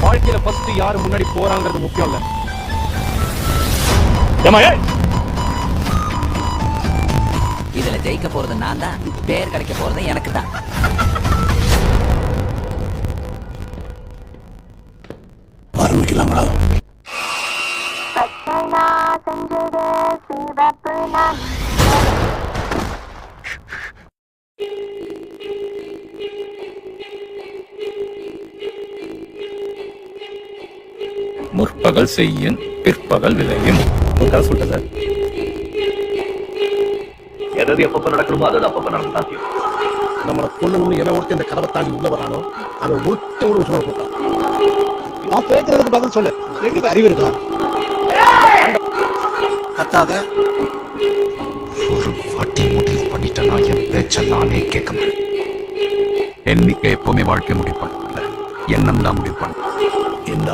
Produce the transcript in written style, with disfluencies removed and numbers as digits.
வாழ்க்கையில ஃபர்ஸ்ட் யாரு முன்னாடி போறாங்கிறது முக்கியம் இல்ல. இதுல ஜெயிக்க போறது நான் தான், பேர் கிடைக்க போறது எனக்கு தான். ஆரம்பிக்கலாங்களா? முற்பகல் செய்யும் பிற்பகல் விளையும். ஒரு கதை சொல்லிட்டேன் சார். எதாவது எப்பப்ப நடக்கணுமோ அது அப்பப்ப நடக்க சாத்தியம். நம்மளை கொள்ளணும்னு எவன் ஒருத்தர் இந்த கதவை தாண்டி உள்ள வரானோ அதை ஒருத்த ஒரு சொல்ல போட்டான். நான் பேசுறதுக்கு பதில் சொல்லு. எங்களுக்கு அறிவு இருக்கா? கத்தாத. ஒரு வாட்டி முடிவு பண்ணிட்டேன்னா என் பேச்ச நானே கேட்க முடியும். எண்ணிக்கை எப்பவுமே வாழ்க்கை முடிப்பான், எண்ணம் தான் முடிப்பான். இந்த